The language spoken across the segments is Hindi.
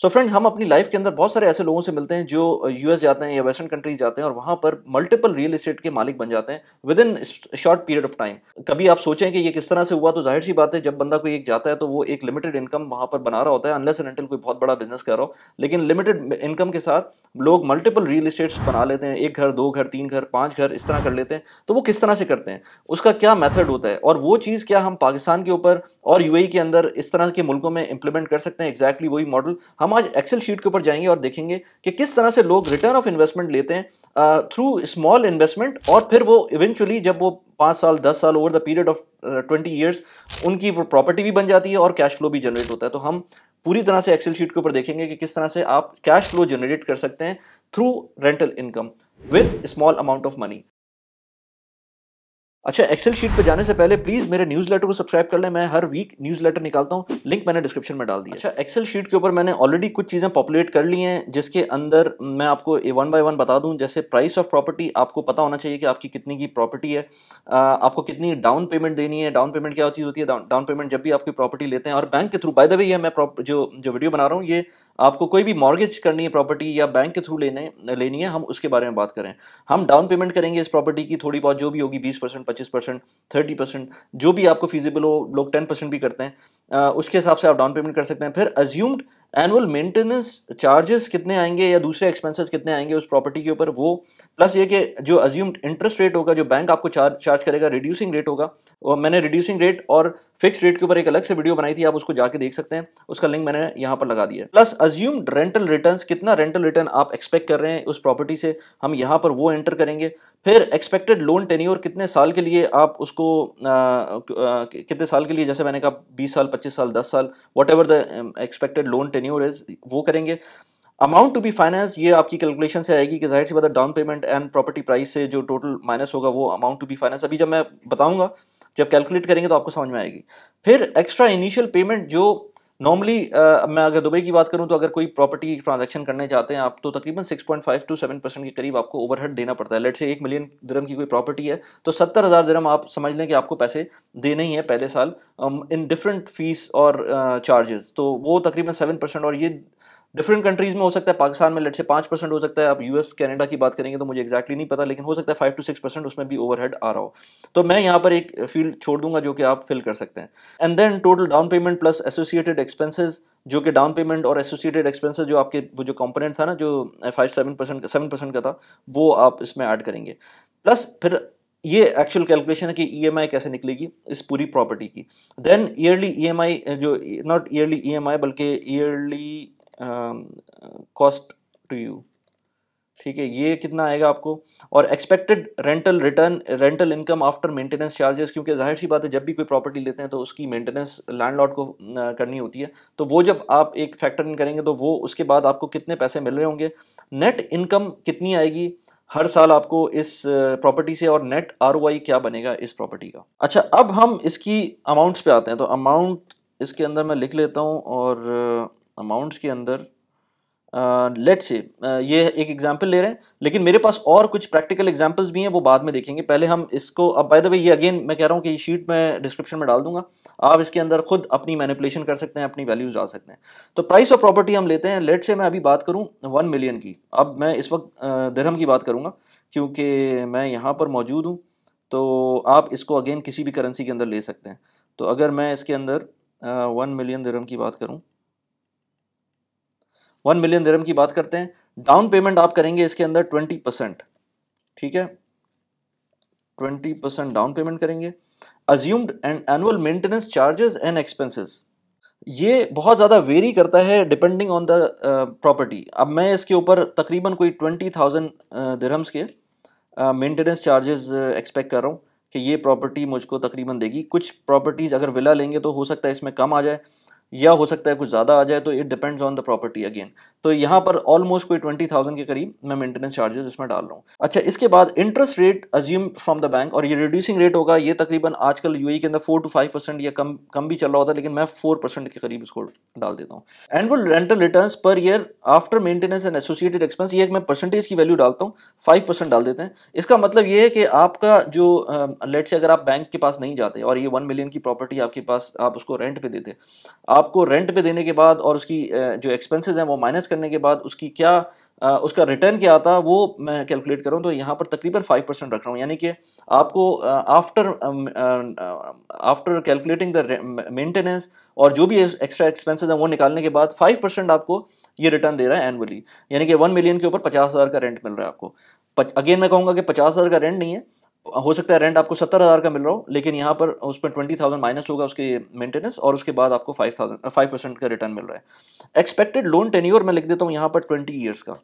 सो फ्रेंड्स, हम अपनी लाइफ के अंदर बहुत सारे ऐसे लोगों से मिलते हैं जो यूएस जाते हैं या वेस्टर्न कंट्रीज जाते हैं और वहां पर मल्टीपल रियल एस्टेट के मालिक बन जाते हैं with in short period of time. कभी आप सोचें कि ये किस तरह से हुआ, तो जाहिर सी बात है जब बंदा कोई एक जाता है तो वो एक लिमिटेड इनकम वहां पर बना रहा होता है, अनलेस एंड अनटिल कोई बहुत बड़ा बिजनेस कर रहा हो। लेकिन लिमिटेड इनकम के साथ लोग मल्टीपल रियल एस्टेट्स बना लेते हैं, एक घर, दो घर, तीन घर, पांच घर, इस तरह कर लेते हैं। तो वो किस तरह से करते हैं, उसका क्या मेथड होता है, और वो चीज़ क्या हम पाकिस्तान के ऊपर और यूएई के अंदर इस तरह के मुल्कों में इंप्लीमेंट कर सकते हैं। एग्जैक्टली वही मॉडल हम आज एक्सेल शीट के ऊपर जाएंगे और देखेंगे कि किस तरह से लोग रिटर्न ऑफ इन्वेस्टमेंट लेते हैं थ्रू स्मॉल इन्वेस्टमेंट, और फिर वो इवेंचुअली जब वो 5 साल 10 साल over the period of 20 years उनकी वो प्रॉपर्टी भी बन जाती है और कैश फ्लो भी जनरेट होता है। तो हम पूरी तरह से एक्सेल शीट के ऊपर देखेंगे कि किस तरह से आप कैश फ्लो जनरेट कर सकते हैं through rental income with small amount of money. अच्छा, एक्सेल शीट पे जाने से पहले प्लीज मेरे न्यूज़लेटर को सब्सक्राइब कर लें। मैं हर वीक न्यूज़लेटर निकालता हूँ, लिंक मैंने डिस्क्रिप्शन में डाल दिया। अच्छा, एक्सेल शीट के ऊपर मैंने ऑलरेडी कुछ चीज़ें पॉपुलेट कर ली हैं, जिसके अंदर मैं आपको वन बाय वन बता दूं। जैसे प्राइस ऑफ प्रॉपर्टी, आपको पता होना चाहिए कि आपकी कितनी की प्रॉपर्टी है, आपको कितनी डाउन पेमेंट देनी है। डाउन पेमेंट क्या चीज़ होती है? डाउन पेमेंट जब भी आप कोई प्रॉपर्टी लेते हैं और बैंक के थ्रू, बाय द वे ये मैं जो जो वीडियो बना रहा हूँ, ये आपको कोई भी मॉर्गेज करनी है प्रॉपर्टी या बैंक के थ्रू लेनी है, हम उसके बारे में बात करें। हम डाउन पेमेंट करेंगे इस प्रॉपर्टी की, थोड़ी बहुत जो भी होगी, 20%, 25%, 30%, जो भी आपको फीजिबल हो। लोग 10% भी करते हैं, उसके हिसाब से आप डाउन पेमेंट कर सकते हैं। फिर अज्यूम्ड एनुअल मेंटेनेंस चार्जेस कितने आएंगे या दूसरे एक्सपेंसेस कितने आएंगे उस प्रॉपर्टी के ऊपर, वो प्लस ये कि जो अज्यूम्ड इंटरेस्ट रेट होगा जो बैंक आपको चार्ज करेगा, रिड्यूसिंग रेट होगा। और मैंने रिड्यूसिंग रेट और फिक्स रेट के ऊपर एक अलग से वीडियो बनाई थी, आप उसको जाके देख सकते हैं, उसका लिंक मैंने यहाँ पर लगा दिया है। प्लस अज्यूम्ड रेंटल रिटर्न्स, कितना रेंटल रिटर्न आप एक्सपेक्ट कर रहे हैं उस प्रॉपर्टी से, हम यहाँ पर वो एंटर करेंगे। फिर एक्सपेक्टेड लोन टेन्योर, कितने साल के लिए आप उसको कितने साल के लिए, जैसे मैंने कहा 20 साल, 25 साल, 10 साल, what ever the expected loan tenure is, वो करेंगे। अमाउंट टू बी फाइनेंस, ये आपकी कैलकुलेशन से आएगी कि जाहिर सी बात है down payment and property price से जो टोटल माइनस होगा वो अमाउंट टू बी फाइनेंस। अभी जब मैं बताऊंगा, जब कैलकुलेट करेंगे तो आपको समझ में आएगी। फिर एक्स्ट्रा इनिशियल पेमेंट, जो नॉर्मली मैं अगर दुबई की बात करूं तो अगर कोई प्रॉपर्टी ट्रांजैक्शन करने जाते हैं आप, तो तकरीबन 6.5 to 7% के करीब आपको ओवरहेड देना पड़ता है। लेट से 1 मिलियन दिरहम की कोई प्रॉपर्टी है तो 70,000 दिरहम आप समझ लें कि आपको पैसे देने ही है पहले साल, इन डिफरेंट फीस और चार्जेस। तो वो तकरीबन 7%, और ये डिफरेंट कंट्रीज में हो सकता है। पाकिस्तान में लेट से 5% हो सकता है। आप यूएस कनाडा की बात करेंगे तो मुझे एक्जैक्टली नहीं पता, लेकिन हो सकता है 5 to 6% उसमें भी ओवरहेड आ रहा हो। तो मैं यहाँ पर एक फील्ड छोड़ दूंगा जो कि आप फिल कर सकते हैं। And then total down payment plus associated expenses, जो कि डाउन पेमेंट और एसोसिएटेड एक्सपेंसेस जो आपके वो जो कंपोनेंट था ना, जो 7% का था, वो आप इसमें ऐड करेंगे। प्लस फिर ये एक्चुअल कैलकुलेशन है कि ईएमआई कैसे निकलेगी इस पूरी प्रॉपर्टी की। देन ईयरली ईएमआई, जो नॉट ईयरली ईएमआई बल्कि ईयरली कॉस्ट टू यू, ठीक है, ये कितना आएगा आपको। और expected rental return, rental income after maintenance charges, क्योंकि जाहिर सी बात है जब भी कोई प्रॉपर्टी लेते हैं तो उसकी मेंटेनेंस लैंडलॉर्ड को करनी होती है। तो वो जब आप एक फैक्टर इन करेंगे तो वो उसके बाद आपको कितने पैसे मिल रहे होंगे, नेट इनकम कितनी आएगी हर साल आपको इस प्रॉपर्टी से, और नेट आरओआई क्या बनेगा इस प्रॉपर्टी का। अच्छा, अब हम इसकी अमाउंट्स पे आते हैं। तो अमाउंट इसके अंदर मैं लिख लेता हूँ, और अमाउंट्स के अंदर लेट्स से ये एक एग्जांपल ले रहे हैं, लेकिन मेरे पास और कुछ प्रैक्टिकल एग्जांपल्स भी हैं, वो बाद में देखेंगे। पहले हम इसको, अब बाय द वे ये अगेन मैं कह रहा हूँ कि ये शीट मैं डिस्क्रिप्शन में डाल दूंगा, आप इसके अंदर खुद अपनी मैनिपुलेशन कर सकते हैं, अपनी वैल्यूज डाल सकते हैं। तो प्राइस ऑफ प्रॉपर्टी हम लेते हैं, लेट से मैं अभी बात करूँ 1 मिलियन की। अब मैं इस वक्त दिरहम की बात करूँगा क्योंकि मैं यहाँ पर मौजूद हूँ, तो आप इसको अगेन किसी भी करेंसी के अंदर ले सकते हैं। तो अगर मैं इसके अंदर 1 मिलियन दिरहम की बात करूँ, 1 मिलियन दिरहम की बात करते हैं। डाउन पेमेंट आप करेंगे इसके अंदर 20%, ठीक है, 20% डाउन पेमेंट करेंगे। Assumed and annual maintenance charges and expenses, ये बहुत ज़्यादा वेरी करता है डिपेंडिंग ऑन द प्रॉपर्टी। अब मैं इसके ऊपर तकरीबन कोई 20,000 दिरहम्स के मेंटेनेंस चार्जेस एक्सपेक्ट कर रहा हूँ कि ये प्रॉपर्टी मुझको तकरीबन देगी। कुछ प्रॉपर्टीज़ अगर विला लेंगे तो हो सकता है इसमें कम आ जाए, या हो सकता है कुछ ज़्यादा आ जाए, तो it depends on the property again. तो यहाँ पर ऑलमोस्ट कोई 20,000 के करीब मैं मेंटेनेंस चार्जेस इसमें डाल रहा हूँ। अच्छा, इसके बाद interest rate assume from the bank, और ये रिड्यूसिंग रेट होगा। ये तकरीबन आजकल यूएई के अंदर 4 to 5% या कम भी चल रहा होता है, लेकिन मैं 4% के करीब इसको डाल देता हूँ। Annual rental returns per year after maintenance and associated expense, ये एक मैं परसेंटेज की वैल्यू डालता हूँ, 5% डाल देते हैं। इसका मतलब ये है कि आपका जो लेट से अगर आप बैंक के पास नहीं जाते और ये 1 मिलियन की प्रॉपर्टी आपके पास, आप उसको रेंट पे देते, आपको रेंट पे देने के बाद और उसकी जो एक्सपेंसेस हैं वो माइनस करने के बाद उसकी क्या उसका रिटर्न क्या आता वो मैं कैलकुलेट करूँ, तो यहाँ पर तकरीबन 5% रख रहा हूँ। यानी कि आपको आफ्टर कैलकुलेटिंग द मेंटेनेंस और जो भी एक्स्ट्रा एक्सपेंसेस हैं वो निकालने के बाद 5% आपको ये रिटर्न दे रहा है एनुअली। यानी कि 1 मिलियन के ऊपर 50,000 का रेंट मिल रहा है आपको। अगेन मैं कहूँगा कि 50,000 का रेंट नहीं है, हो सकता है रेंट आपको 70,000 का मिल रहा हो, लेकिन यहाँ पर उसमें 20,000 माइनस होगा उसके मेंटेनेंस और उसके बाद आपको 5% का रिटर्न मिल रहा है। एक्सपेक्टेड लोन टेन्योर मैं लिख देता हूँ यहाँ पर 20 ईयर्स का,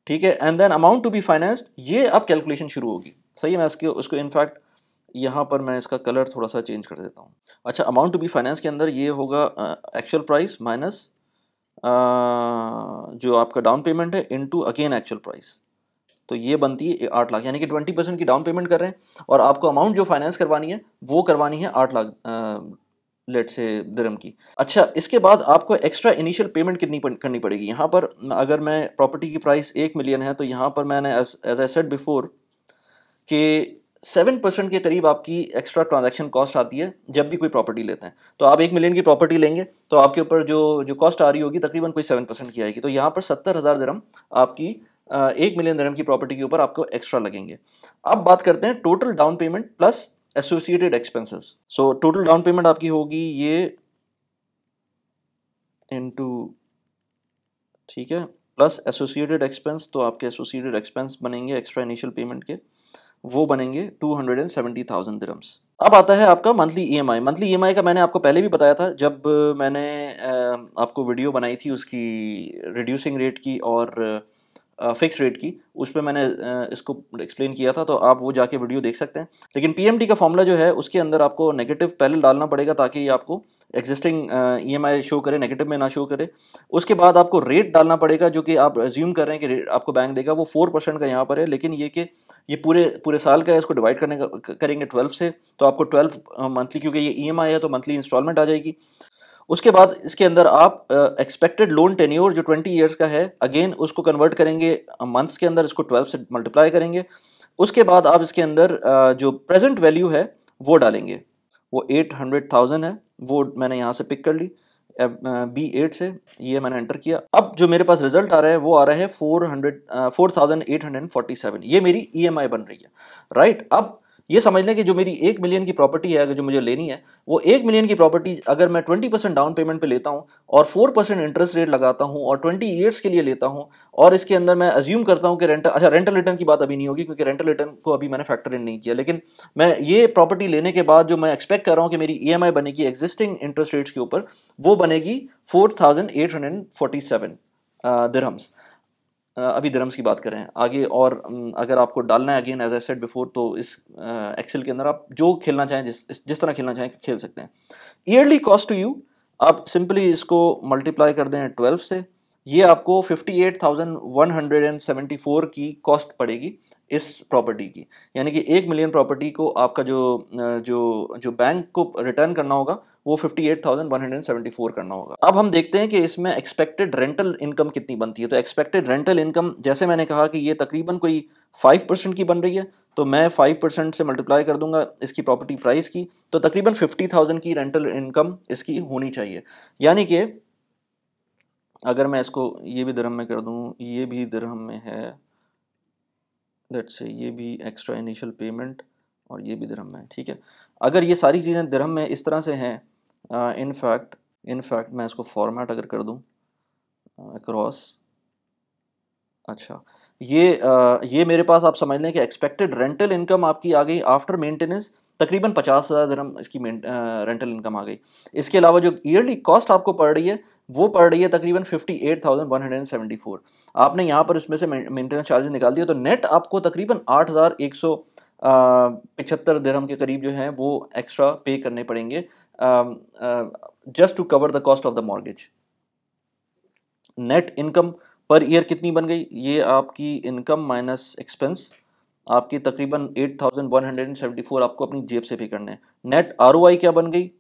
ठीक है। And then amount to be financed, ये अब कैलकुलेशन शुरू होगी। सही है, मैं उसको इनफैक्ट यहाँ पर मैं इसका कलर थोड़ा सा चेंज कर देता हूँ। अच्छा, अमाउंट टू बी फाइनेंस के अंदर ये होगा एक्चुअल प्राइस माइनस जो आपका डाउन पेमेंट है इनटू अगेन एक्चुअल प्राइस, तो ये बनती है 8 लाख। यानी कि 20% की डाउन पेमेंट कर रहे हैं और आपको अमाउंट जो फाइनेंस करवानी है वो करवानी है 8 लाख लेट से दिरहम की। अच्छा, इसके बाद आपको एक्स्ट्रा इनिशियल पेमेंट कितनी करनी पड़ेगी यहाँ पर? अगर मैं प्रॉपर्टी की प्राइस 1 मिलियन है तो यहाँ पर मैंने एज आई सेड बिफोर कि 7% के करीब आपकी एक्स्ट्रा ट्रांजैक्शन कॉस्ट आती है जब भी कोई प्रॉपर्टी लेते हैं। तो आप 1 मिलियन की प्रॉपर्टी लेंगे तो आपके ऊपर जो जो कॉस्ट आ रही होगी तकरीबन कोई 7% की आएगी। तो यहाँ पर 70,000 दिरहम आपकी 1 मिलियन दिरहम की प्रॉपर्टी के ऊपर आपको एक्स्ट्रा लगेंगे। अब बात करते हैं total down payment plus associated expenses. So total down payment आपकी होगी ये इनटू, ठीक है, प्लस एसोसिएटेड एक्सपेंस, तो आपके एसोसिएटेड एक्सपेंस बनेंगे एक्स्ट्रा इनिशियल पेमेंट के, वो बनेंगे 270,000 दिरहम्स। अब आता है आपका मंथली ईएमआई। मंथली ईएमआई का मैंने आपको पहले भी बताया था जब मैंने आपको वीडियो बनाई थी उसकी रिड्यूसिंग रेट की और फिक्स रेट की, उस पर मैंने इसको एक्सप्लेन किया था, तो आप वो जाके वीडियो देख सकते हैं। लेकिन पीएमटी का फॉर्मूला जो है उसके अंदर आपको नेगेटिव पहले डालना पड़ेगा ताकि ये आपको एग्जिस्टिंग ईएमआई शो करे, नेगेटिव में ना शो करे। उसके बाद आपको रेट डालना पड़ेगा जो कि आप अज्यूम कर रहे हैं कि रेट आपको बैंक देगा, वो 4% का यहाँ पर है, लेकिन ये कि ये पूरे पूरे साल का है, इसको डिवाइड करेंगे 12 से, तो आपको 12 मंथली, क्योंकि ये ईएमआई है तो मंथली इंस्टॉलमेंट आ जाएगी। उसके बाद इसके अंदर आप एक्सपेक्टेड लोन टेन्योर जो 20 ईयर्स का है, अगेन उसको कन्वर्ट करेंगे मंथ्स के अंदर, इसको 12 से मल्टीप्लाई करेंगे। उसके बाद आप इसके अंदर जो प्रेजेंट वैल्यू है वो डालेंगे, वो 800,000 है, वो मैंने यहाँ से पिक कर ली B8 से, ये मैंने एंटर किया। अब जो मेरे पास रिजल्ट आ रहा है वो आ रहा है 4,847, ये मेरी ईएमआई बन रही है, राइट। अब ये समझ लें कि जो मेरी 1 मिलियन की प्रॉपर्टी है, अगर जो मुझे लेनी है, वो 1 मिलियन की प्रॉपर्टी अगर मैं 20% डाउन पेमेंट पे लेता हूँ और 4% इंटरेस्ट रेट लगाता हूँ और 20 ईयर्स के लिए लेता हूँ, और इसके अंदर मैं अज्यूम करता हूँ कि रेंटल रिटर्न की बात अभी नहीं होगी क्योंकि रेंटल रिटर्न को अभी मैंने फैक्टर इन नहीं किया, लेकिन मैं ये प्रॉपर्टी लेने के बाद जो मैं एक्सपेक्ट कर रहा हूँ कि मेरी ईएमआई बनेगी एग्जिस्टिंग इंटरेस्ट रेट्स के ऊपर, वो बनेगी 4,847 दिरहम्स। अभी दिरहम्स की बात करें आगे, और अगर आपको डालना है again as I said before, तो इस एक्सेल के अंदर आप जो खेलना चाहें, जिस तरह खेलना चाहें खेल सकते हैं। ईयरली कॉस्ट टू यू, आप सिंपली इसको मल्टीप्लाई कर दें 12 से, ये आपको 58,174 की कॉस्ट पड़ेगी इस प्रॉपर्टी की। यानी कि 1 मिलियन प्रॉपर्टी को आपका जो बैंक को रिटर्न करना होगा वो 58,174 करना होगा। अब हम देखते हैं कि इसमें एक्सपेक्टेड रेंटल इनकम कितनी बनती है। तो एक्सपेक्टेड रेंटल इनकम, जैसे मैंने कहा कि ये तकरीबन कोई 5% की बन रही है, तो मैं 5% से मल्टीप्लाई कर दूंगा इसकी प्रॉपर्टी प्राइस की, तो तकरीबन 50,000 की रेंटल इनकम इसकी होनी चाहिए। यानी कि अगर मैं इसको ये भी दिरहम में कर दूं, ये भी दिरहम में है, लेट्स से ये भी एक्स्ट्रा इनिशियल पेमेंट और ये भी दिरहम में है, ठीक है। अगर ये सारी चीज़ें दिरहम में इस तरह से हैं, इनफैक्ट मैं इसको फॉर्मेट अगर कर दूं अक्रॉस, अच्छा, ये मेरे पास आप समझ लें कि एक्सपेक्टेड रेंटल इनकम आपकी आ गई आफ्टर मेंटेनेंस, तकरीबन 50,000 दिरहम इसकी रेंटल इनकम आ गई। इसके अलावा जो ईयरली कॉस्ट आपको पड़ रही है वो पड़ रही है तकरीबन 58,174। आपने यहाँ पर इसमें से मेंटेनेंस चार्जेस निकाल दिया, तो नेट आपको तकरीबन 8,175 दिरहम के करीब जो हैं वो एक्स्ट्रा पे करने पड़ेंगे just to cover the cost of the mortgage. Net income per year कितनी बन गई? ये आपकी इनकम माइनस एक्सपेंस, आपकी तकरीबन 8,174 आपको अपनी जेब से पे करने हैं। नेट आरओआई क्या बन गई?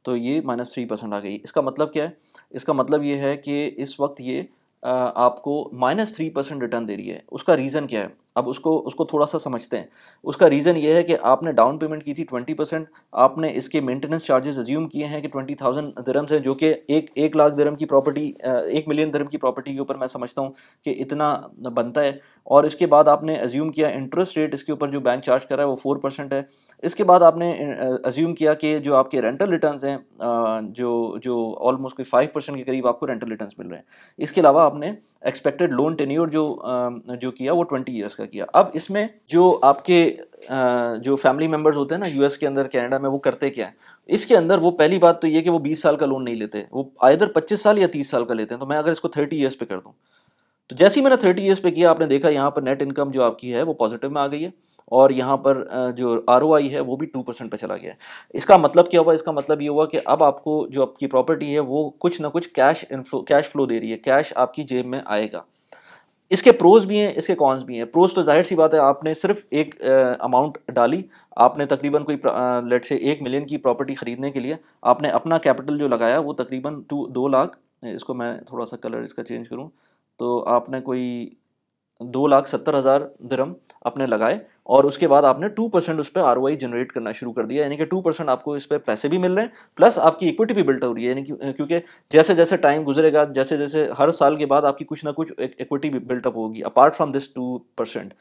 तो ये -3% आ गई। इसका मतलब क्या है? इसका मतलब ये है कि इस वक्त ये आपको -3% रिटर्न दे रही है। उसका रीज़न क्या है? अब उसको उसको थोड़ा सा समझते हैं। उसका रीज़न ये है कि आपने डाउन पेमेंट की थी 20%, आपने इसके मेंटेनेंस चार्जेस अज्यूम किए हैं कि 20,000 दिरहम्स हैं, जो कि एक लाख दिरहम की प्रॉपर्टी, 1 मिलियन दिरहम की प्रॉपर्टी के ऊपर मैं समझता हूँ कि इतना बनता है। और इसके बाद आपने अज्यूम किया इंटरेस्ट रेट इसके ऊपर जो बैंक चार्ज कर रहा है वो 4% है। इसके बाद आपने अज्यूम किया कि जो आपके रेंटल रिटर्न्स हैं, जो जो ऑलमोस्ट कोई 5% के करीब आपको रेंटल रिटर्न्स मिल रहे हैं। इसके अलावा आपने एक्सपेक्टेड लोन टेन्योर जो किया वो 20 ईयर्स का किया। अब इसमें जो आपके जो फैमिली मेम्बर्स होते हैं ना यूएस के अंदर, कनाडा में, वो करते क्या है इसके अंदर, वो पहली बात तो ये कि वो 20 साल का लोन नहीं लेते, वो आइदर 25 साल या 30 साल का लेते हैं। तो मैं अगर इसको 30 ईयर्स पे कर दूँ, तो जैसे ही मैंने 30 ईयर्स पे किया, आपने देखा यहाँ पर नेट इनकम जो आपकी है वो पॉजिटिव में आ गई है, और यहाँ पर जो ROI है वो भी 2% पे चला गया है। इसका मतलब क्या हुआ? इसका मतलब ये हुआ कि अब आपको जो आपकी प्रॉपर्टी है वो कुछ ना कुछ कैश फ्लो दे रही है, कैश आपकी जेब में आएगा। इसके प्रोज भी हैं, इसके कॉन्स भी हैं। प्रोज तो जाहिर सी बात है, आपने सिर्फ एक अमाउंट डाली, आपने तकरीबन कोई लेट से 1 मिलियन की प्रॉपर्टी खरीदने के लिए आपने अपना कैपिटल जो लगाया वो तकरीबन 2 लाख, इसको मैं थोड़ा सा कलर इसका चेंज करूँ तो आपने कोई 2,70,000 दिरहम आपने लगाए, और उसके बाद आपने 2% उस पर ROI जनरेट करना शुरू कर दिया। यानी कि 2% आपको इस पर पैसे भी मिल रहे हैं, प्लस आपकी इक्विटी भी बिल्ट हो रही है। यानी क्योंकि जैसे जैसे टाइम गुजरेगा, जैसे जैसे हर साल के बाद आपकी कुछ ना कुछ इक्विटी भी बिल्टअप होगी अपार्ट फ्रॉम दिस 2%।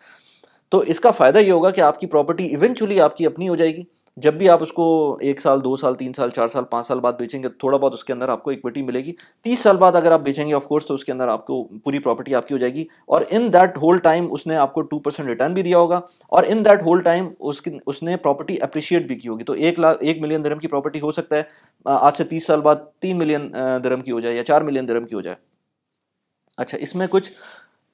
तो इसका फ़ायदा ये होगा कि आपकी प्रॉपर्टी इवेंचुअली आपकी अपनी हो जाएगी। जब भी आप उसको 1 साल, 2 साल, 3 साल, 4 साल, 5 साल बाद बेचेंगे, थोड़ा बहुत उसके अंदर आपको इक्विटी मिलेगी। 30 साल बाद अगर आप बेचेंगे ऑफ कोर्स, तो उसके अंदर आपको पूरी प्रॉपर्टी आपकी हो जाएगी। और इन दैट होल टाइम उसने आपको 2% रिटर्न भी दिया होगा, और इन दैट होल टाइम उसने प्रॉपर्टी अप्रिशिएट भी की होगी। तो 1 मिलियन दिरहम की प्रॉपर्टी हो सकता है आज से 30 साल बाद 3 मिलियन दिरहम की हो जाए, या 4 मिलियन दिरहम की हो जाए। अच्छा, इसमें कुछ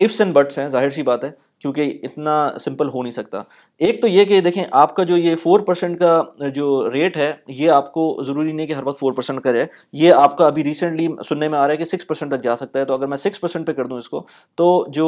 इफ्स एंड बट्स हैं, जाहिर सी बात है, क्योंकि इतना सिंपल हो नहीं सकता। एक तो ये कि देखें, आपका जो ये 4% का जो रेट है, ये आपको ज़रूरी नहीं कि हर वक्त 4% का रहे। ये आपका अभी रिसेंटली सुनने में आ रहा है कि 6% तक जा सकता है। तो अगर मैं 6% पे कर दूं इसको, तो जो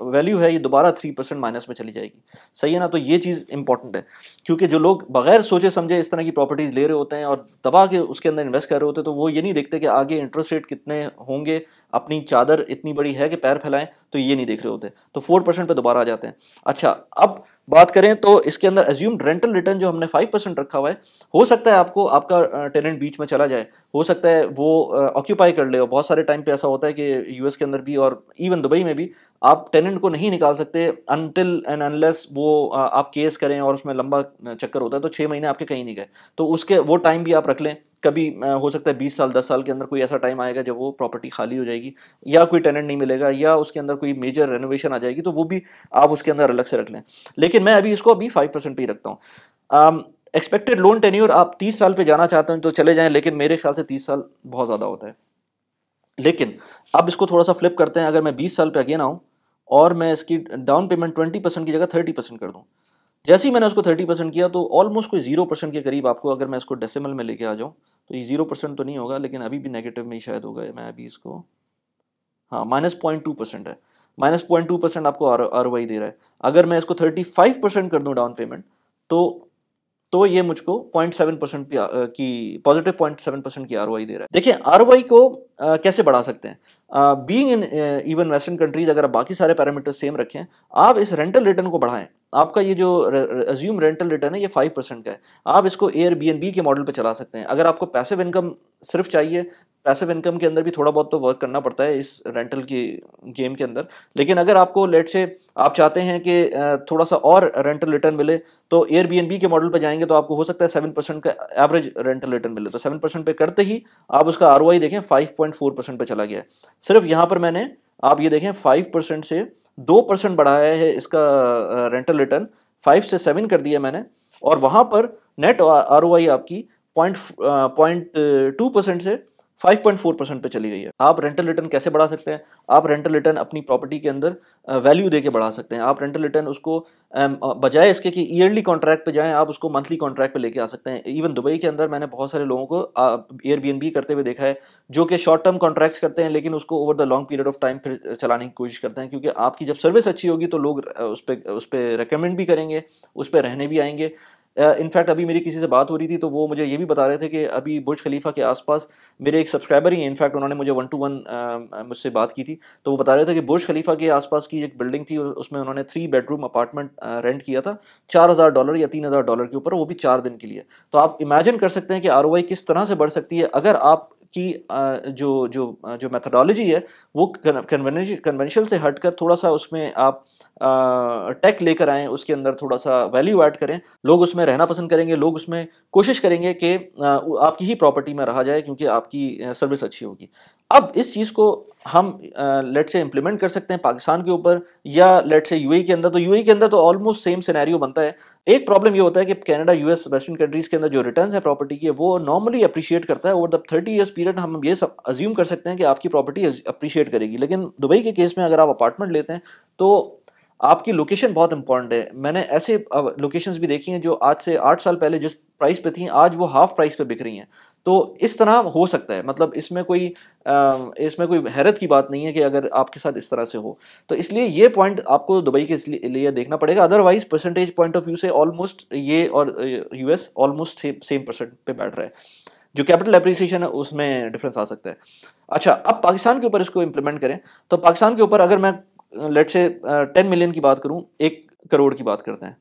वैल्यू है ये दोबारा 3% माइनस में चली जाएगी। सही है ना? तो ये चीज़ इंपॉर्टेंट है, क्योंकि जो लोग बगैर सोचे समझे इस तरह की प्रॉपर्टीज़ ले रहे होते हैं और दबा के उसके अंदर इन्वेस्ट कर रहे होते हैं, तो वो ये नहीं देखते कि आगे इंटरेस्ट रेट कितने होंगे, अपनी चादर इतनी बड़ी है कि पैर फैलाएं, तो ये नहीं देख रहे होते। तो 4% पे दोबारा आ जाते हैं। अच्छा, अब बात करें तो इसके अंदर अज्यूम्ड रेंटल रिटर्न जो हमने 5% रखा हुआ है, हो सकता है आपको आपका टेनेंट बीच में चला जाए, हो सकता है वो ऑक्यूपाई कर ले। और बहुत सारे टाइम पे ऐसा होता है कि यूएस के अंदर भी और इवन दुबई में भी आप टेनेंट को नहीं निकाल सकते अनटिल एंड अनलेस वो आप केस करें, और उसमें लंबा चक्कर होता है। तो 6 महीने आपके कहीं नहीं गए, तो उसके वो टाइम भी आप रख लें। कभी हो सकता है 20 साल 10 साल के अंदर कोई ऐसा टाइम आएगा जब वो प्रॉपर्टी खाली हो जाएगी, या कोई टेनेंट नहीं मिलेगा, या उसके अंदर कोई मेजर रेनोवेशन आ जाएगी, तो वो भी आप उसके अंदर अलग से रख लें। लेकिन मैं अभी इसको 5% पे ही रखता हूँ। एक्सपेक्टेड लोन टेन्योर आप 30 साल पे जाना चाहते हैं तो चले जाएं, लेकिन मेरे ख्याल से 30 साल बहुत ज़्यादा होता है। लेकिन अब इसको थोड़ा सा फ्लिप करते हैं। अगर मैं 20 साल पे अगेन आऊँ और मैं इसकी डाउन पेमेंट 20% की जगह 30% कर दूँ, जैसे ही मैंने उसको 30% किया, तो ऑलमोस्ट कोई 0% के करीब आपको, अगर मैं इसको डेसिमल में लेके आ जाऊँ, तो ये 0% तो नहीं होगा, लेकिन अभी भी नेगेटिव में ही शायद होगा। मैं अभी इसको, हाँ, -0.2% है। -0.2% आपको ROI दे रहा है। अगर मैं इसको 35% कर दूं डाउन पेमेंट, तो ये मुझको 0.7% की पॉजिटिव 0.7% की ROI दे रहा है। देखिए, ROI को कैसे बढ़ा सकते हैं? Being in even western countries, अगर आप बाकी सारे पैरामीटर सेम रखें, आप इस रेंटल रिटर्न को बढ़ाएं। आपका ये जो अज्यूम रेंटल रिटर्न है ये 5% का है। आप इसको एयरबीएनबी के मॉडल पे चला सकते हैं। अगर आपको पैसिव इनकम सिर्फ चाहिए, पैसिव इनकम के अंदर भी थोड़ा बहुत तो वर्क करना पड़ता है इस रेंटल की गेम के अंदर, लेकिन अगर आपको लेट से आप चाहते हैं कि थोड़ा सा और रेंटल रिटर्न मिले, तो एयरबीएनबी के मॉडल पे जाएंगे, तो आपको हो सकता है 7% का एवरेज रेंटल रिटर्न मिले। तो 7% पे करते ही आप उसका ROI देखें 5.4% पे चला गया है। सिर्फ यहाँ पर मैंने, आप ये देखें, 5% से 2% बढ़ाया है इसका रेंटल रिटर्न, 5 से 7 कर दिया मैंने, और वहाँ पर नेट ROI आपकी 0.2% से 5.4% पे चली गई है। आप रेंटल रिटर्न कैसे बढ़ा सकते हैं? आप रेंटल रिटर्न अपनी प्रॉपर्टी के अंदर वैल्यू दे के बढ़ा सकते हैं। आप रेंटल रिटर्न उसको बजाय इसके कि ईयरली कॉन्ट्रैक्ट पे जाएं, आप उसको मंथली कॉन्ट्रैक्ट पे लेके आ सकते हैं। इवन दुबई के अंदर मैंने बहुत सारे लोगों को एयरबीएनबी करते हुए देखा है, जो कि शॉर्ट टर्म कॉन्ट्रैक्ट्स करते हैं, लेकिन उसको over the long period of time फिर चलाने की कोशिश करते हैं, क्योंकि आपकी जब सर्विस अच्छी होगी तो लोग उस पर रिकमेंड भी करेंगे, उस पर रहने भी आएंगे। इनफैक्ट अभी मेरी किसी से बात हो रही थी तो वो मुझे ये भी बता रहे थे कि अभी बुर्ज खलीफा के आसपास मेरे एक सब्सक्राइबर ही हैं, इनफैक्ट उन्होंने मुझे 1-to-1 मुझसे बात की थी, तो वो बता रहे थे कि बुर्ज खलीफा के आसपास की एक बिल्डिंग थी, उसमें उन्होंने 3 बेडरूम अपार्टमेंट रेंट किया था $4,000 या $3,000 के ऊपर, वो भी 4 दिन के लिए। तो आप इमेजिन कर सकते हैं कि आरओआई किस तरह से बढ़ सकती है अगर आपकी जो मेथडोलॉजी है वो कन्वेंशनल से हटकर थोड़ा सा उसमें आप टेक लेकर आएँ, उसके अंदर थोड़ा सा वैल्यू ऐड करें, लोग उसमें रहना पसंद करेंगे, लोग उसमें कोशिश करेंगे कि आपकी ही प्रॉपर्टी में रहा जाए क्योंकि आपकी सर्विस अच्छी होगी। अब इस चीज़ को हम लेट्स से इम्प्लीमेंट कर सकते हैं पाकिस्तान के ऊपर या लेट्स से यूएई के अंदर, तो यूएई के अंदर तो ऑलमोस्ट सेम सिनेरियो बनता है। एक प्रॉब्लम ये होता है कि कनाडा, यूएस, वेस्टर्न कंट्रीज़ के अंदर जो रिटर्न्स है प्रॉपर्टी के वो नॉर्मली अप्रिशिएट करता है। ओवर द 30 ईयर्स पीरियड हम ये सब अज्यूम कर सकते हैं कि आपकी प्रॉपर्टी अप्रिशिएट करेगी। लेकिन दुबई के केस में अगर आप अपार्टमेंट लेते हैं तो आपकी लोकेशन बहुत इंपॉर्टेंट है। मैंने ऐसे लोकेशंस भी देखी हैं जो आज से 8 साल पहले जिस प्राइस पे थी आज वो हाफ प्राइस पे बिक रही हैं। तो इस तरह हो सकता है, मतलब इसमें कोई हैरत की बात नहीं है कि अगर आपके साथ इस तरह से हो। तो इसलिए ये पॉइंट आपको दुबई के लिए देखना पड़ेगा, otherwise percentage point of view से ऑलमोस्ट ये और यूएस ऑलमोस्ट सेम परसेंट पे बैठ रहा है। जो कैपिटल एप्रिसिएशन है उसमें डिफरेंस आ सकता है। अच्छा, अब पाकिस्तान के ऊपर इसको इम्प्लीमेंट करें तो पाकिस्तान के ऊपर अगर मैं लेट्स से 10 मिलियन की बात करूं, 1 करोड़ की बात करते हैं,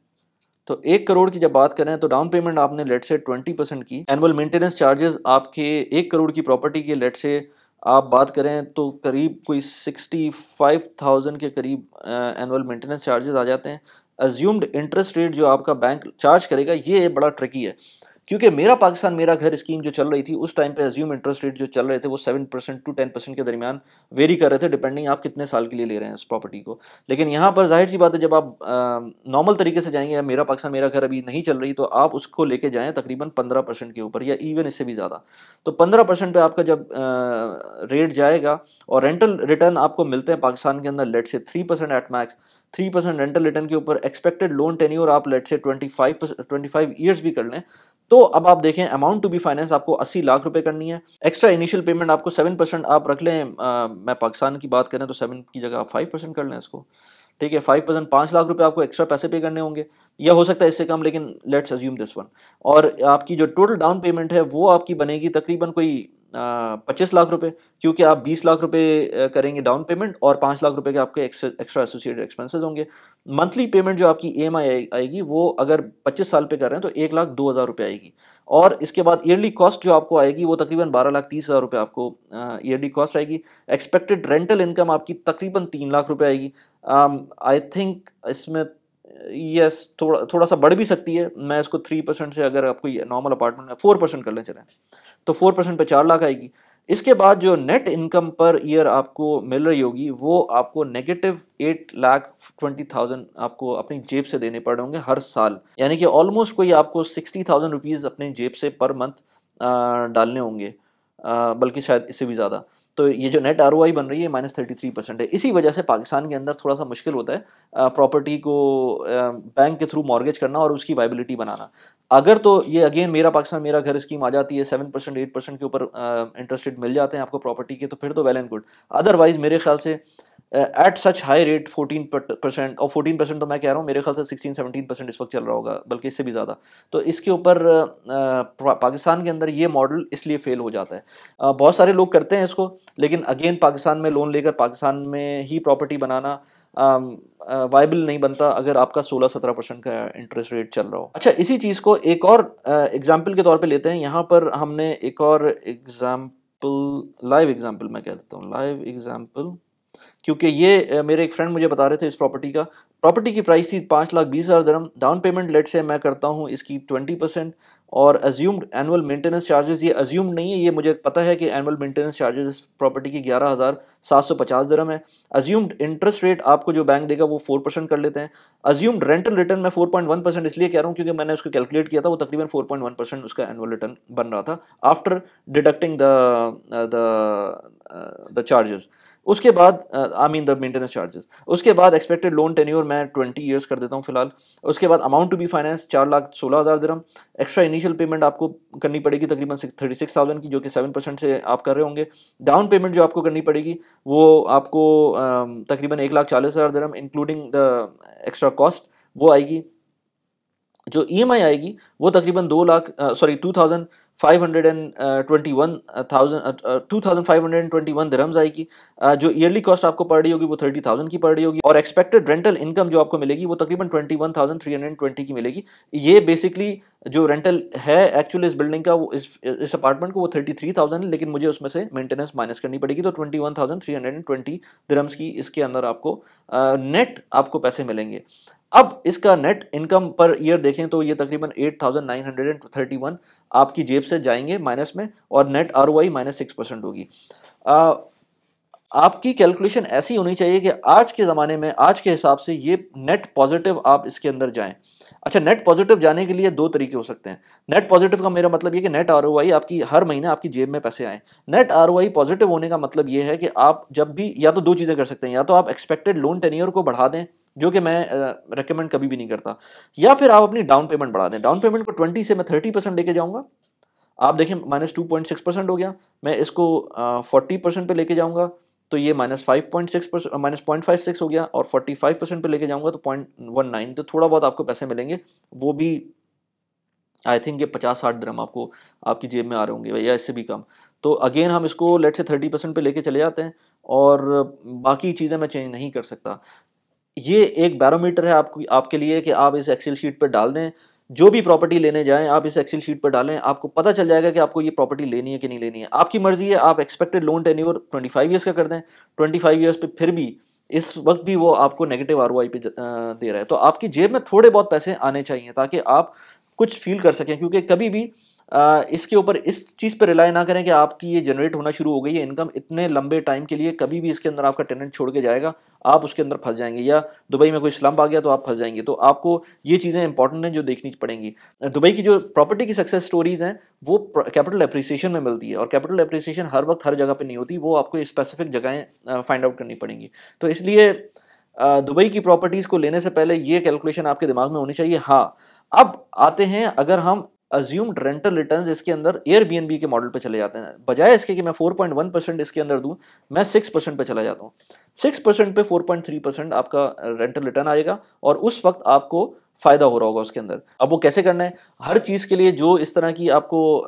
तो 1 करोड़ की जब बात करें तो डाउन पेमेंट आपने लेट से 20% की, एनुअल मेंटेनेंस चार्जेस आपके 1 करोड़ की प्रॉपर्टी के लेट से आप बात करें तो करीब कोई 65,000 के करीब एनुअल मेंटेनेंस चार्जेस आ जाते हैं। अज्यूम्ड इंटरेस्ट रेट जो आपका बैंक चार्ज करेगा ये बड़ा ट्रिकी है, क्योंकि मेरा पाकिस्तान मेरा घर स्कीम जो चल रही थी उस टाइम पे अज्यूम इंटरेस्ट रेट जो चल रहे थे वो 7% to 10% के दरमियान वेरी कर रहे थे, डिपेंडिंग आप कितने साल के लिए ले रहे हैं इस प्रॉपर्टी को। लेकिन यहाँ पर जाहिर सी बात है, जब आप नॉर्मल तरीके से जाएंगे, मेरा पाकिस्तान मेरा घर अभी नहीं चल रही, तो आप उसको लेके जाएं तकरीबन 15% के ऊपर या इवन इससे भी ज़्यादा। तो 15% पे आपका जब रेट जाएगा और रेंटल रिटर्न आपको मिलते हैं पाकिस्तान के अंदर लेट से 3% एट मैक्स, 3% रेंटल रिटर्न के ऊपर एक्सपेक्टेड लोन टेन्योर आप लेट से 25 ईयर्स भी कर लें, तो अब आप देखें अमाउंट टू बी फाइनेंस आपको 80 लाख रुपए करनी है। एक्स्ट्रा इनिशियल पेमेंट आपको 7% आप रख लें, मैं पाकिस्तान की बात करें तो 7 की जगह आप 5% कर लें इसको, ठीक है। 5% 5 लाख रुपए आपको एक्स्ट्रा पैसे पे करने होंगे, या हो सकता है इससे कम, लेकिन लेट्स अज्यूम दिस वन। और आपकी जो टोटल डाउन पेमेंट है वो आपकी बनेगी तकरीबन कोई 25 लाख रुपए, क्योंकि आप 20 लाख रुपए करेंगे डाउन पेमेंट और 5 लाख रुपए के आपके एक्स्ट्रा एसोसिएटेड एक्सपेंसेस होंगे। मंथली पेमेंट जो आपकी ईएमआई आएगी वो अगर 25 साल पे कर रहे हैं तो 1,02,000 रुपये आएगी। और इसके बाद ईयरली कॉस्ट जो आपको आएगी वो तकरीबन 12,30,000 रुपये आपको ईयरली कॉस्ट आएगी। एक्सपेक्टेड रेंटल इनकम आपकी तकरीबन 3 लाख रुपये आएगी। आई थिंक इसमें यस थोड़ा सा बढ़ भी सकती है, मैं इसको 3% से, अगर आपको नॉर्मल अपार्टमेंट 4% कर लें चलें, तो 4% पे 4 लाख आएगी। इसके बाद जो नेट इनकम पर ईयर आपको मिल रही होगी वो आपको -8,20,000 आपको अपनी जेब से देने पड़ होंगे हर साल, यानी कि ऑलमोस्ट कोई आपको 60,000 रुपीज़ अपनी जेब से पर मंथ डालने होंगे, बल्कि शायद इससे भी ज़्यादा। तो ये जो नेट आरओआई बन रही है -33% है। इसी वजह से पाकिस्तान के अंदर थोड़ा सा मुश्किल होता है प्रॉपर्टी को बैंक के थ्रू मॉर्गेज करना और उसकी वाइबिलिटी बनाना। अगर तो ये अगेन मेरा पाकिस्तान मेरा घर स्कीम आ जाती है, 7% 8% के ऊपर इंटरेस्ट रेट मिल जाते हैं आपको प्रॉपर्टी के, तो फिर तो वेल एंड गुड। अदरवाइज मेरे ख्याल से एट सच हाई रेट 14% और 14% तो मैं कह रहा हूँ, मेरे ख्याल से 16-17% इस वक्त चल रहा होगा, बल्कि इससे भी ज़्यादा। तो इसके ऊपर पाकिस्तान के अंदर ये मॉडल इसलिए फेल हो जाता है। बहुत सारे लोग करते हैं इसको, लेकिन अगेन पाकिस्तान में लोन लेकर पाकिस्तान में ही प्रॉपर्टी बनाना वाइबल नहीं बनता अगर आपका 16-17% का इंटरेस्ट रेट चल रहा हो। अच्छा, इसी चीज़ को एक और एग्जाम्पल के तौर पे लेते हैं। यहाँ पर हमने एक और एग्जाम्पल, लाइव एग्जाम्पल मैं कह देता हूँ, लाइव एग्जाम्पल, क्योंकि ये मेरे एक फ्रेंड मुझे बता रहे थे इस प्रॉपर्टी की प्राइस थी 5,20,000 दिरहम। डाउन पेमेंट लेट से मैं करता हूँ इसकी 20%, और अज्यूम्ड एनुअल मेंटेनेंस चार्जेस, ये अज्यूम्ड नहीं है, ये मुझे पता है कि एनुअल मेंटेनेंस चार्जेस इस प्रॉपर्टी की 11,750 दिरहम है। अज्यूम्ड इंटरेस्ट रेट आपको जो बैंक देगा वो 4% कर लेते हैं। अज्यूम्ड रेंटल रिटर्न मैं 4.1% इसलिए कह रहा हूँ क्योंकि मैंने उसको कैलकुलेट किया था, वो तकरीबन 4.1% उसका एनुअल रिटर्न बन रहा था आफ्टर डिडक्टिंग द चार्जेस। उसके बाद I mean the maintenance charges. उसके बाद एक्सपेक्टेड लोन टेन्योर मैं 20 ईयर्स कर देता हूँ फिलहाल। उसके बाद amount to be finance 4,16,000 dirham. Extra initial payment आपको करनी पड़ेगी तकरीबन 36,000 की, जो कि 7% से आप कर रहे होंगे। डाउन पेमेंट जो आपको करनी पड़ेगी वो आपको तकरीबन 1,40,000 दिरहम इंक्लूडिंग द एक्स्ट्रा कॉस्ट वो आएगी। जो ईएमआई आएगी वो तकरीबन 2,521 दिरहम्स आएगी। जो ईयरली कॉस्ट आपको पड़ रही होगी वो 30,000 की पड़ रही होगी, और एक्सपेक्टेड रेंटल इनकम जो आपको मिलेगी वो तकरीबन 21,320 की मिलेगी। ये बेसिकली जो रेंटल है एक्चुअली इस बिल्डिंग का, वो इस अपार्टमेंट को वो 33,000 है, लेकिन मुझे उसमें से मेंटेनेंस माइनस करनी पड़ेगी, तो 21,320 दिरहम्स की इसके अंदर आपको नेट आपको पैसे मिलेंगे। अब इसका नेट इनकम पर ईयर देखें तो ये तकरीबन 8,931 आपकी जेब से जाएंगे माइनस में, और नेट आरओआई -6% होगी। आपकी कैलकुलेशन ऐसी होनी चाहिए कि आज के ज़माने में, आज के हिसाब से ये नेट पॉजिटिव आप इसके अंदर जाएं। अच्छा, नेट पॉजिटिव जाने के लिए दो तरीके हो सकते हैं। नेट पॉजिटिव का मेरा मतलब ये कि नेट आरओआई आपकी हर महीने आपकी जेब में पैसे आए। नेट आरओआई पॉजिटिव होने का मतलब ये है कि आप जब भी, या तो दो चीज़ें कर सकते हैं, या तो आप एक्सपेक्टेड लोन टेन्योर को बढ़ा दें, जो कि मैं रेकमेंड कभी भी नहीं करता, या फिर आप अपनी डाउन पेमेंट बढ़ा दें। डाउन पेमेंट को 20 से मैं 30% लेके जाऊंगा। आप देखें -2.6% हो गया। मैं इसको 40% पे लेके जाऊंगा तो ये -5.6%, -0.56 हो गया, और 45% पे लेके जाऊंगा तो 0.19, तो थोड़ा बहुत आपको पैसे मिलेंगे, वो भी आई थिंक ये 50-60 दिरहम आपको आपकी जेब में आ रहे होंगे, या इससे भी कम। तो अगेन हम इसको लेट से 30% पे लेके चले जाते हैं, और बाकी चीज़ें मैं चेंज नहीं कर सकता। ये एक बैरोमीटर है आपको, आपके लिए, कि आप इस एक्सेल शीट पर डाल दें, जो भी प्रॉपर्टी लेने जाएं आप इस एक्सेल शीट पर डालें, आपको पता चल जाएगा कि आपको ये प्रॉपर्टी लेनी है कि नहीं लेनी है। आपकी मर्जी है, आप एक्सपेक्टेड लोन टेन्योर 25 ईयर्स का कर दें, 25 ईयर्स पे फिर भी इस वक्त भी वो आपको नेगेटिव आरओआई पे दे रहा है, तो आपकी जेब में थोड़े बहुत पैसे आने चाहिए ताकि आप कुछ फील कर सकें। क्योंकि कभी भी इसके ऊपर इस चीज़ पर रिलाई ना करें कि आपकी ये जनरेट होना शुरू हो गई है इनकम इतने लंबे टाइम के लिए, कभी भी इसके अंदर आपका टेनेंट छोड़ के जाएगा, आप उसके अंदर फंस जाएंगे, या दुबई में कोई स्लम्प आ गया तो आप फंस जाएंगे। तो आपको ये चीज़ें इंपॉर्टेंट हैं जो देखनी पड़ेंगी। दुबई की जो प्रॉपर्टी की सक्सेस स्टोरीज हैं वो कैपिटल एप्रिसिएशन में मिलती है, और कैपिटल एप्रिसिएशन हर वक्त हर जगह पे नहीं होती, वो आपको स्पेसिफिक जगहें फाइंड आउट करनी पड़ेंगी। तो इसलिए दुबई की प्रॉपर्टीज़ को लेने से पहले ये कैलकुलेशन आपके दिमाग में होनी चाहिए। हाँ, अब आते हैं, अगर हम अज्यूम्ड रेंटल रिटर्न्स इसके अंदर एयरबीएनबी के मॉडल पे चले जाते हैं, बजाय इसके कि मैं 4.1% इसके अंदर दूं, मैं 6% पे चला जाता हूँ। 6% पे 4.3% आपका रेंटल रिटर्न आएगा, और उस वक्त आपको फायदा हो रहा होगा उसके अंदर। अब वो कैसे करना है, हर चीज़ के लिए जो इस तरह की आपको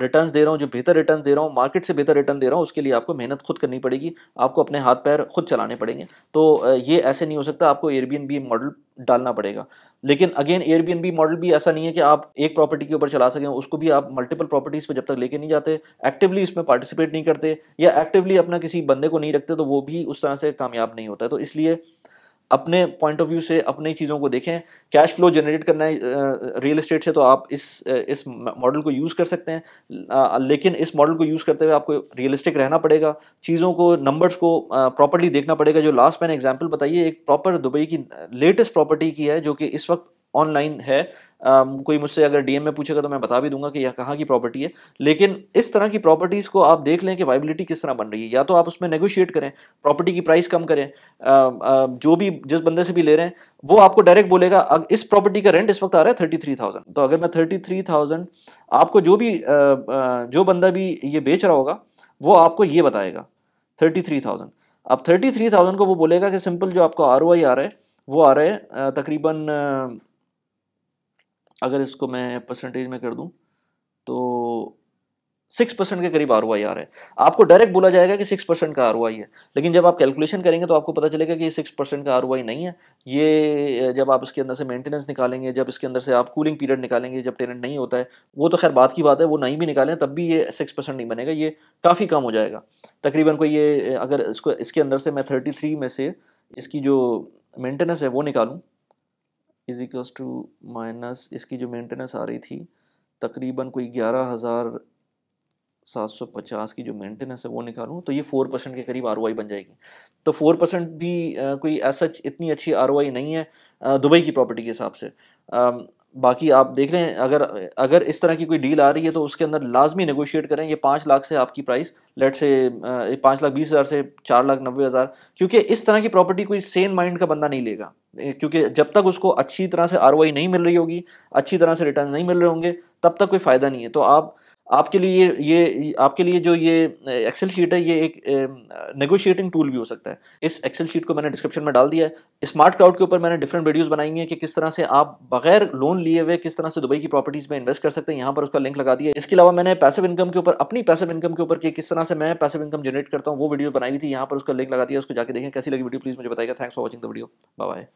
रिटर्न्स दे रहा हूँ, जो बेहतर रिटर्न दे रहा हूँ, मार्केट से बेहतर रिटर्न दे रहा हूँ, उसके लिए आपको मेहनत खुद करनी पड़ेगी, आपको अपने हाथ पैर खुद चलाने पड़ेंगे। तो ये ऐसे नहीं हो सकता, आपको एयरबीएनबी मॉडल डालना पड़ेगा। लेकिन अगेन एयरबीएनबी मॉडल भी ऐसा नहीं है कि आप एक प्रॉपर्टी के ऊपर चला सकें, उसको भी आप मल्टीपल प्रॉपर्टीज़ पे जब तक लेके नहीं जाते, एक्टिवली इसमें पार्टिसिपेट नहीं करते, या एक्टिवली अपना किसी बंदे को नहीं रखते, तो वो भी उस तरह से कामयाब नहीं होता है। तो इसलिए अपने पॉइंट ऑफ व्यू से अपनी चीज़ों को देखें। कैश फ्लो जनरेट करना है रियल एस्टेट से, तो आप इस मॉडल को यूज़ कर सकते हैं, लेकिन इस मॉडल को यूज़ करते हुए आपको रियलिस्टिक रहना पड़ेगा, चीज़ों को, नंबर्स को प्रॉपर्ली देखना पड़ेगा। जो लास्ट मैंने एग्जांपल बताई है, एक प्रॉपर दुबई की लेटेस्ट प्रॉपर्टी की है, जो कि इस वक्त ऑनलाइन है। कोई मुझसे अगर डीएम में पूछेगा तो मैं बता भी दूंगा कि यह कहाँ की प्रॉपर्टी है। लेकिन इस तरह की प्रॉपर्टीज़ को आप देख लें कि वाइबिलिटी किस तरह बन रही है, या तो आप उसमें नेगोशिएट करें, प्रॉपर्टी की प्राइस कम करें। जो भी, जिस बंदे से भी ले रहे हैं, वो आपको डायरेक्ट बोलेगा इस प्रॉपर्टी का रेंट इस वक्त आ रहा है 33,000, तो अगर मैं 33,000 आपको, जो बंदा भी ये बेच रहा होगा वो आपको ये बताएगा 33,000। अब 33,000 को वो बोलेगा कि सिंपल जो आपको आरओआई आ रहा है वो आ रहा है तकरीबन, अगर इसको मैं परसेंटेज में कर दूं तो 6% के करीब आरओआई आ रहा है। आपको डायरेक्ट बोला जाएगा कि 6% का आरओआई है, लेकिन जब आप कैलकुलेशन करेंगे तो आपको पता चलेगा कि ये 6% का आरओआई नहीं है। ये जब आप इसके अंदर से मेंटेनेंस निकालेंगे, जब इसके अंदर से आप कूलिंग पीरियड निकालेंगे, जब टेनेंट नहीं होता है, वो तो खैर बात की बात है, वो नहीं भी निकालें तब भी ये 6% नहीं बनेगा, ये काफ़ी कम हो जाएगा। तकरीबन कोई ये, अगर इसको इसके अंदर से मैं 33 में से इसकी जो मेंटेनेंस है वो निकालूँ, इज इक्वल्स टू माइनस इसकी जो मेंटेनेंस आ रही थी तकरीबन कोई 11,750 की जो मेंटेनेंस है वो निकालूं, तो ये 4% के करीब आरओआई बन जाएगी। तो 4% भी कोई ऐसा इतनी अच्छी आरओआई नहीं है दुबई की प्रॉपर्टी के हिसाब से। बाकी आप देख रहे हैं, अगर अगर इस तरह की कोई डील आ रही है तो उसके अंदर लाजमी नेगोशिएट करें। ये 5 लाख से आपकी प्राइस, लेट से 5,20,000 से 4,90,000, क्योंकि इस तरह की प्रॉपर्टी कोई सेन माइंड का बंदा नहीं लेगा, क्योंकि जब तक उसको अच्छी तरह से आरओआई नहीं मिल रही होगी, अच्छी तरह से रिटर्न नहीं मिल रहे होंगे, तब तक कोई फ़ायदा नहीं है। तो आपके लिए आपके लिए जो ये एक्सेल शीट है, ये एक नेगोशिएटिंग टूल भी हो सकता है। इस एक्सेल शीट को मैंने डिस्क्रिप्शन में डाल दिया है। स्मार्ट क्राउड के ऊपर मैंने डिफरेंट वीडियोस बनाई हैं कि किस तरह से आप बगैर लोन लिए हुए किस तरह से दुबई की प्रॉपर्टीज में इन्वेस्ट कर सकते हैं। यहाँ पर उसका लिंक लगा दिया है। इसके अलावा मैंने पैसिव इनकम के ऊपर, अपनी पैसिव इनकम के ऊपर, कि किस तरह से मैं पैसिव इनकम जनरेट करता हूँ, वो वीडियो बनाई हुई थी। यहाँ पर उसका लिंक लगा दिया, उसको जाके देखें। कैसी लगी वीडियो प्लीज मुझे बताइएगा। Thanks for watching the video. Bye bye.